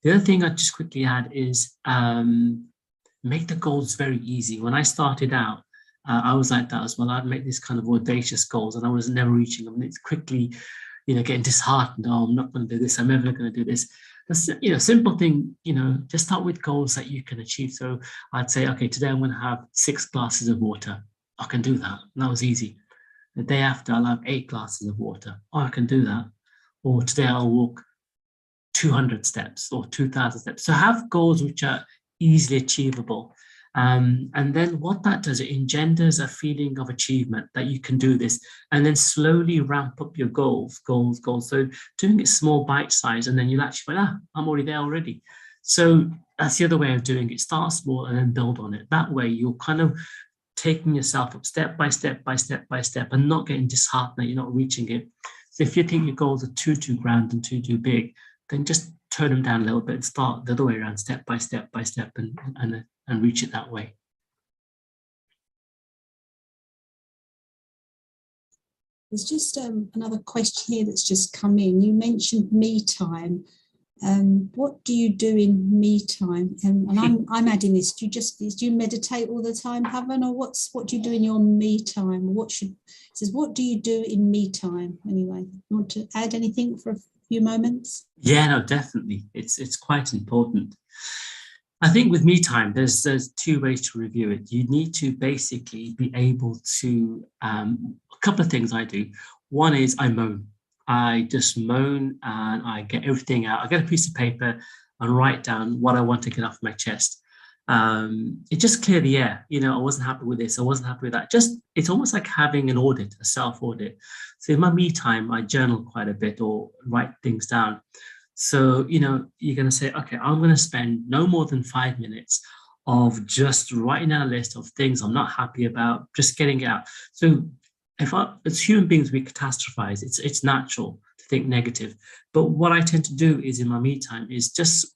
The other thing I'd just quickly add is make the goals very easy. When I started out, I was like that as well. I'd make these kind of audacious goals and I was never reaching them. And it's quickly, getting disheartened. Oh, I'm not going to do this. I'm never going to do this. That's, simple thing, just start with goals that you can achieve. So I'd say, okay, today I'm going to have 6 glasses of water. I can do that. And that was easy. The day after, I'll have 8 glasses of water. Oh, I can do that. Or today I'll walk 200 steps or 2,000 steps. So have goals which are easily achievable. And then what that does, it engenders a feeling of achievement that you can do this, and then slowly ramp up your goals. So doing it small bite size, and then you'll actually find, I'm already there already. So that's the other way of doing it. Start small and then build on it. That way you're kind of taking yourself up step by step and not getting disheartened that you're not reaching it. So if you think your goals are too grand and too big, then just turn them down a little bit and start the other way around, step by step and reach it that way. There's just another question here that's just come in. You mentioned me time. What do you do in me time? And I'm adding this. Do you meditate all the time, Pavan, or what do you do in your me time? It says, what do you do in me time? Anyway, you want to add anything for a few moments? Yeah, no, definitely. It's quite important. I think with me time, there's 2 ways to review it. You need to basically be able to, a couple of things I do. One is I moan. I just moan and I get everything out. I get a piece of paper and write down what I want to get off my chest. It just clear the air. I wasn't happy with this. I wasn't happy with that. It's almost like having an audit, a self-audit. So in my me time, I journal quite a bit or write things down. So, you're going to say, okay, I'm going to spend no more than 5 minutes of just writing down a list of things I'm not happy about, just getting it out. So as human beings, we catastrophize. It's natural to think negative. But what I tend to do is in my me time is just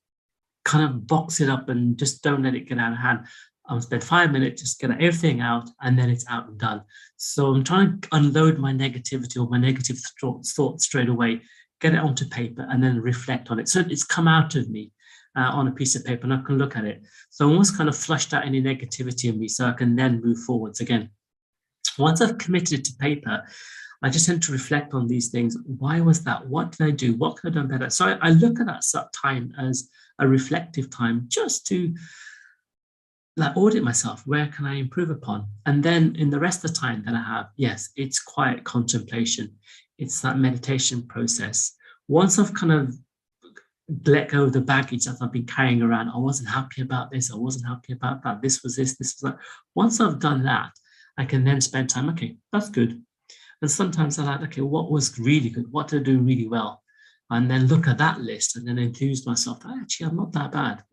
kind of box it up and just don't let it get out of hand. I'll spend 5 minutes, just get everything out, and then it's out and done. So I'm trying to unload my negativity or my negative thoughts straight away, get it onto paper, and then reflect on it. So it's come out of me on a piece of paper, and I can look at it. So I almost kind of flushed out any negativity in me so I can then move forwards again. Once I've committed to paper, I just tend to reflect on these things. Why was that? What did I do? What could I have done better? So I look at that time as a reflective time just to like audit myself. Where can I improve upon? And then in the rest of the time that I have, yes, it's quiet contemplation. It's that meditation process. Once I've kind of let go of the baggage that I've been carrying around, I wasn't happy about this, I wasn't happy about that, this was that. Once I've done that, I can then spend time, okay, that's good. And sometimes I like, okay, what was really good? What did I do really well? And then look at that list and then enthuse myself. Actually, I'm not that bad.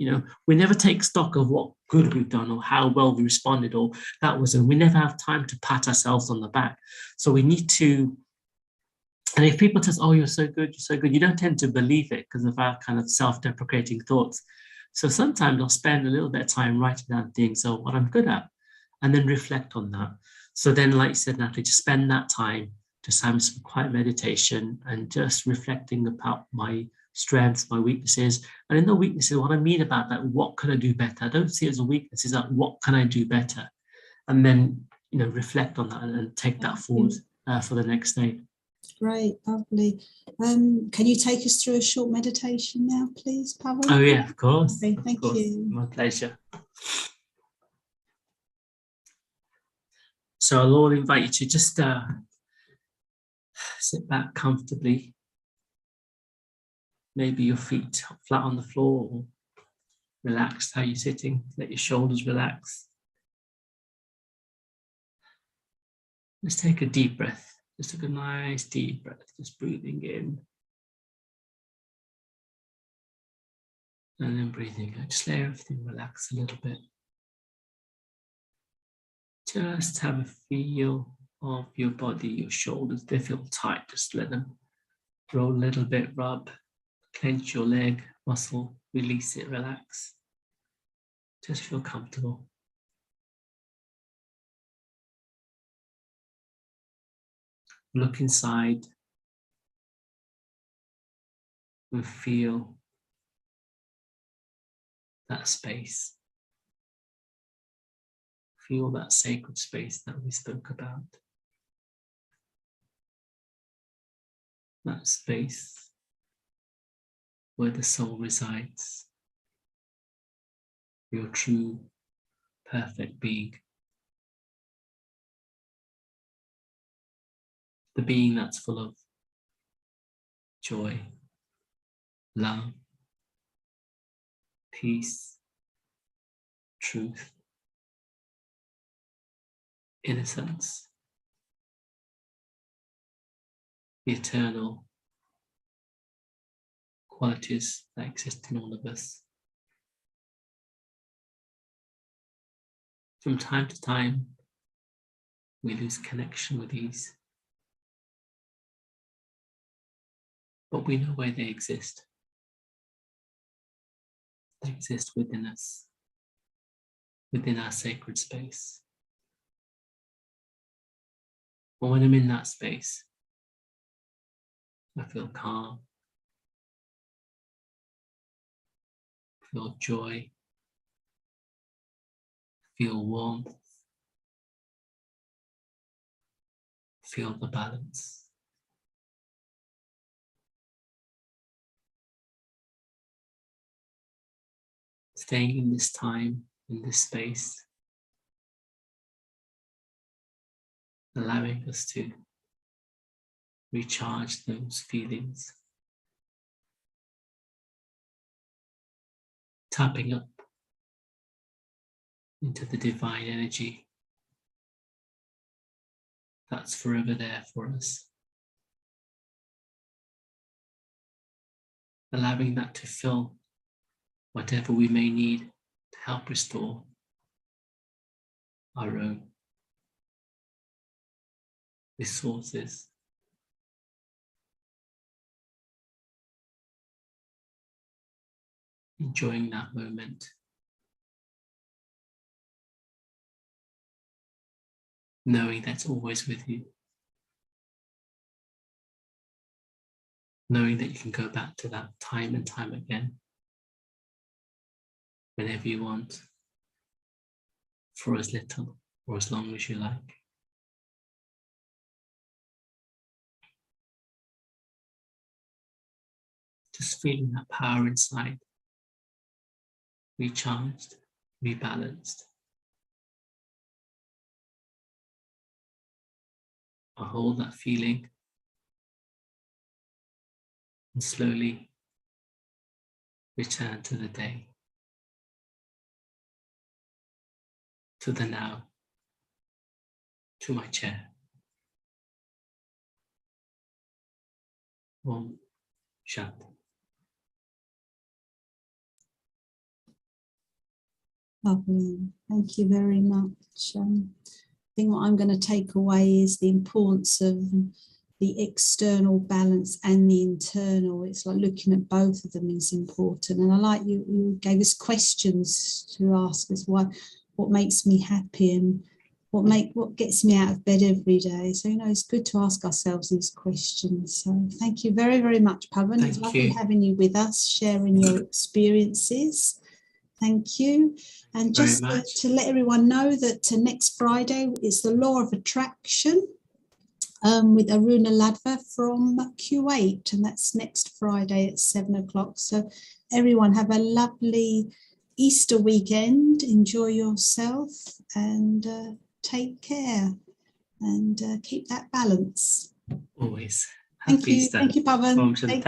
We never take stock of what good we've done or how well we responded or that was, and we never have time to pat ourselves on the back. So we need to, and if people tell us, oh, you're so good, you don't tend to believe it because of our kind of self-deprecating thoughts. So sometimes I'll spend a little bit of time writing down things, so what I'm good at, and then reflect on that. So then, like you said, Natalie, to spend that time, just having some quiet meditation and just reflecting about my strengths, my weaknesses. And in the weaknesses, what I mean about that, what can I do better? I don't see it as a weakness, it's like, what can I do better? And then, reflect on that and take that forward for the next day. Great, lovely. Can you take us through a short meditation now, please, Pavan? Oh, yeah, of course. Okay, thank you. My pleasure. So I'll all invite you to just sit back comfortably. Maybe your feet flat on the floor, or relaxed how you're sitting. Let your shoulders relax. Let's take a deep breath. Just take a nice deep breath. Just breathing in. And then breathing out. Just let everything relax a little bit. Just have a feel of your body, your shoulders. They feel tight. Just let them roll a little bit, rub, clench your leg muscle, release it, relax. Just feel comfortable. Look inside and feel that space. Feel that sacred space that we spoke about. That space where the soul resides. Your true, perfect being. The being that's full of joy, love, peace, truth, innocence, the eternal qualities that exist in all of us. From time to time, we lose connection with these, but we know where they exist. They exist within us, within our sacred space. But when I'm in that space, I feel calm, feel joy, feel warmth, feel the balance. Staying in this time, in this space, allowing us to recharge those feelings, tapping up into the divine energy that's forever there for us. Allowing that to fill whatever we may need to help restore our own resources. Enjoying that moment. Knowing that's always with you. Knowing that you can go back to that time and time again. Whenever you want. For as little or as long as you like. Just feeling that power inside. Recharged, rebalanced. or hold that feeling. And slowly return to the day, to the now, to my chair. Om Shanti. Lovely. Thank you very much. I think what I'm going to take away is the importance of the external balance and the internal. It's like looking at both of them is important. And I like you gave us questions to ask us what makes me happy and what gets me out of bed every day. So, it's good to ask ourselves these questions. So thank you very, very much, Pavan. It's lovely having you with us, sharing your experiences. Thank you. And just to let everyone know that next Friday is the Law of Attraction with Aruna Ladva from Kuwait, and that's next Friday at 7 o'clock. So everyone have a lovely Easter weekend. Enjoy yourself and take care and keep that balance. Always. Thank you. Thank you, Pavan.